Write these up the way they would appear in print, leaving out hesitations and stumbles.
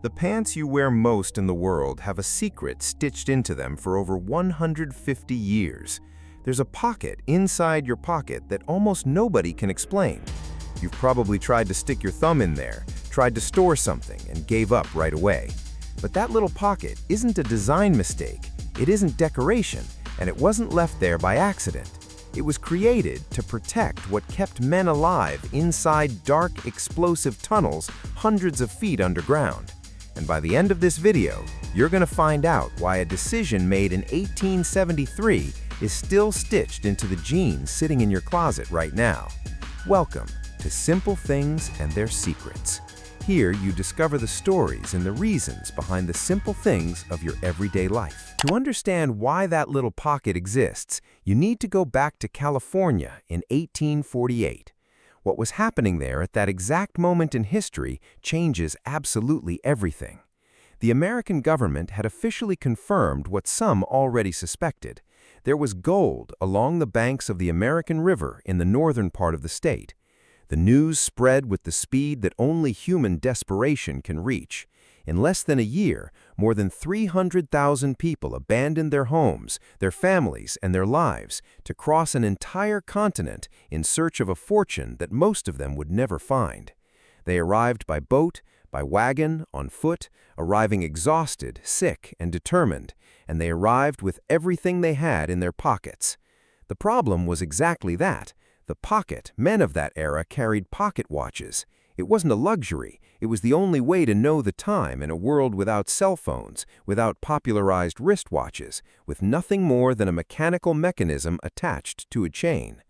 The pants you wear most in the world have a secret stitched into them for over 150 years. There's a pocket inside your pocket that almost nobody can explain. You've probably tried to stick your thumb in there, tried to store something, and gave up right away. But that little pocket isn't a design mistake, it isn't decoration, and it wasn't left there by accident. It was created to protect what kept men alive inside dark, explosive tunnels hundreds of feet underground. And by the end of this video, you're going to find out why a decision made in 1873 is still stitched into the jeans sitting in your closet right now. Welcome to Simple Things and Their Secrets. Here you discover the stories and the reasons behind the simple things of your everyday life. To understand why that little pocket exists, you need to go back to California in 1848. What was happening there at that exact moment in history changes absolutely everything. The American government had officially confirmed what some already suspected. There was gold along the banks of the American River in the northern part of the state. The news spread with the speed that only human desperation can reach. In less than a year, more than 300,000 people abandoned their homes, their families, and their lives to cross an entire continent in search of a fortune that most of them would never find. They arrived by boat, by wagon, on foot, arriving exhausted, sick, and determined, and they arrived with everything they had in their pockets. The problem was exactly that. The pocket. Men of that era carried pocket watches. It wasn't a luxury. It was the only way to know the time in a world without cell phones, without popularized wristwatches, with nothing more than a mechanical mechanism attached to a chain.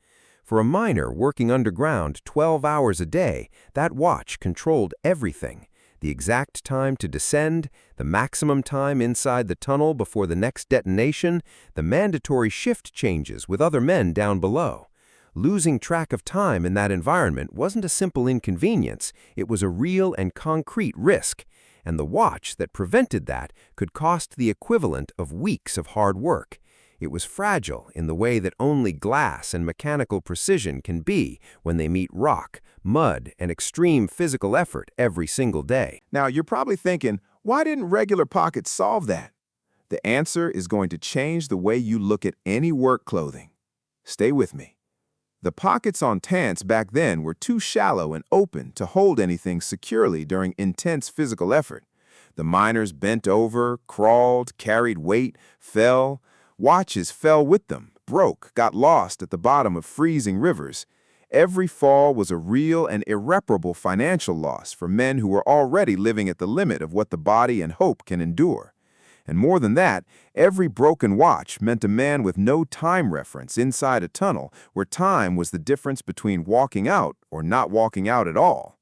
For a miner working underground 12 hours a day, that watch controlled everything. The exact time to descend, the maximum time inside the tunnel before the next detonation, the mandatory shift changes with other men down below. Losing track of time in that environment wasn't a simple inconvenience, it was a real and concrete risk. And the watch that prevented that could cost the equivalent of weeks of hard work. It was fragile in the way that only glass and mechanical precision can be when they meet rock, mud, and extreme physical effort every single day. Now, you're probably thinking, why didn't regular pockets solve that? The answer is going to change the way you look at any work clothing. Stay with me. The pockets on pants back then were too shallow and open to hold anything securely during intense physical effort. The miners bent over, crawled, carried weight, fell. Watches fell with them, broke, got lost at the bottom of freezing rivers. Every fall was a real and irreparable financial loss for men who were already living at the limit of what the body and hope can endure. And more than that, every broken watch meant a man with no time reference inside a tunnel where time was the difference between walking out or not walking out at all.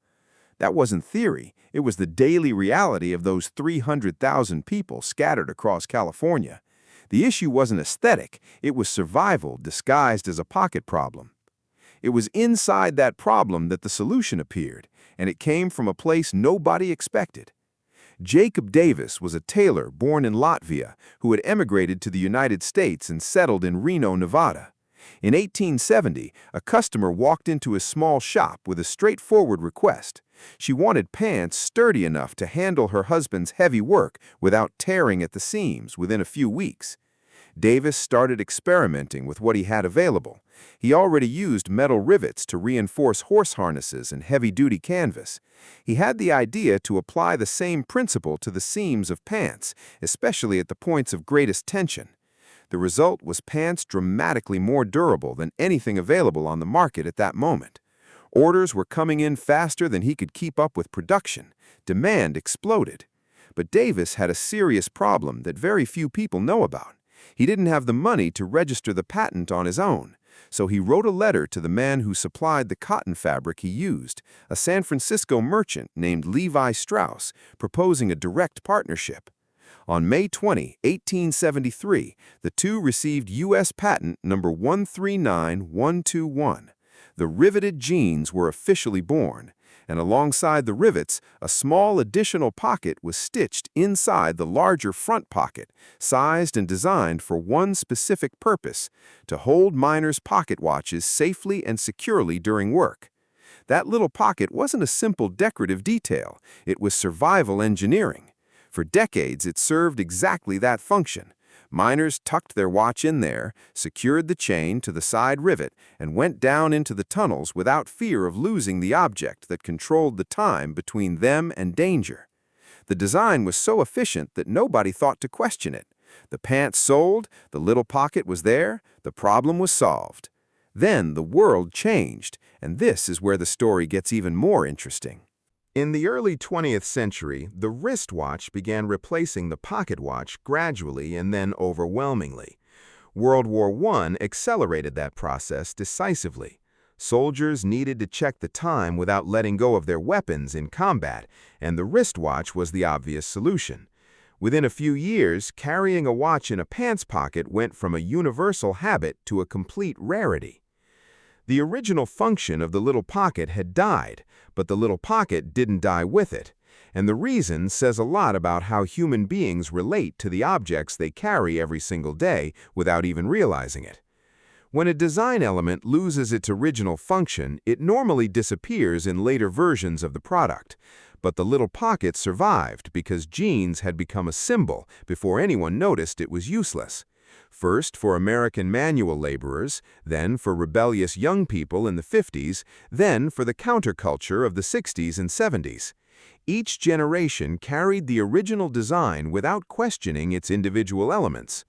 That wasn't theory, it was the daily reality of those 300,000 people scattered across California. The issue wasn't aesthetic, it was survival disguised as a pocket problem. It was inside that problem that the solution appeared, and it came from a place nobody expected. Jacob Davis was a tailor born in Latvia who had emigrated to the United States and settled in Reno, Nevada. In 1870, a customer walked into his small shop with a straightforward request. She wanted pants sturdy enough to handle her husband's heavy work without tearing at the seams within a few weeks. Davis started experimenting with what he had available. He already used metal rivets to reinforce horse harnesses and heavy-duty canvas. He had the idea to apply the same principle to the seams of pants, especially at the points of greatest tension. The result was pants dramatically more durable than anything available on the market at that moment. Orders were coming in faster than he could keep up with production. Demand exploded. But Davis had a serious problem that very few people know about. He didn't have the money to register the patent on his own, so he wrote a letter to the man who supplied the cotton fabric he used, a San Francisco merchant named Levi Strauss, proposing a direct partnership. On May 20, 1873, the two received U.S. patent number 139121. The riveted jeans were officially born, and alongside the rivets, a small additional pocket was stitched inside the larger front pocket, sized and designed for one specific purpose: to hold miners' pocket watches safely and securely during work. That little pocket wasn't a simple decorative detail, it was survival engineering. For decades, it served exactly that function. Miners tucked their watch in there, secured the chain to the side rivet, and went down into the tunnels without fear of losing the object that controlled the time between them and danger. The design was so efficient that nobody thought to question it. The pants sold, the little pocket was there, the problem was solved. Then the world changed, and this is where the story gets even more interesting. In the early 20th century, the wristwatch began replacing the pocket watch gradually and then overwhelmingly. World War I accelerated that process decisively. Soldiers needed to check the time without letting go of their weapons in combat, and the wristwatch was the obvious solution. Within a few years, carrying a watch in a pants pocket went from a universal habit to a complete rarity. The original function of the little pocket had died, but the little pocket didn't die with it. And the reason says a lot about how human beings relate to the objects they carry every single day without even realizing it. When a design element loses its original function, it normally disappears in later versions of the product. But the little pocket survived because jeans had become a symbol before anyone noticed it was useless. First for American manual laborers, then for rebellious young people in the 50s, then for the counterculture of the 60s and 70s. Each generation carried the original design without questioning its individual elements.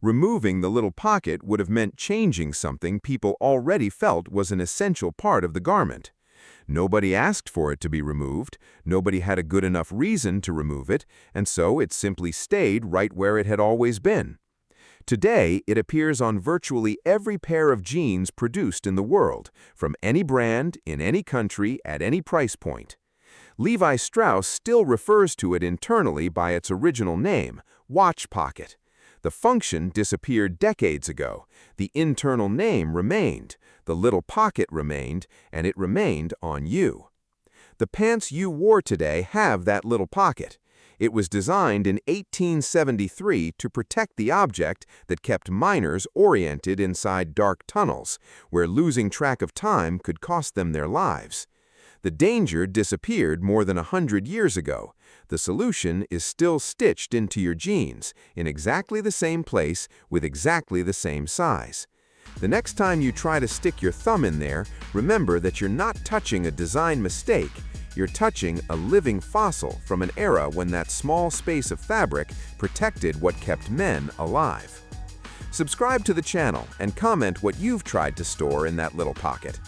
Removing the little pocket would have meant changing something people already felt was an essential part of the garment. Nobody asked for it to be removed, nobody had a good enough reason to remove it, and so it simply stayed right where it had always been. Today, it appears on virtually every pair of jeans produced in the world, from any brand, in any country, at any price point. Levi Strauss still refers to it internally by its original name, watch pocket. The function disappeared decades ago. The internal name remained, the little pocket remained, and it remained on you. The pants you wore today have that little pocket. It was designed in 1873 to protect the object that kept miners oriented inside dark tunnels, where losing track of time could cost them their lives. The danger disappeared more than 100 years ago. The solution is still stitched into your jeans, in exactly the same place, with exactly the same size. The next time you try to stick your thumb in there, remember that you're not touching a design mistake. You're touching a living fossil from an era when that small space of fabric protected what kept men alive. Subscribe to the channel and comment what you've tried to store in that little pocket.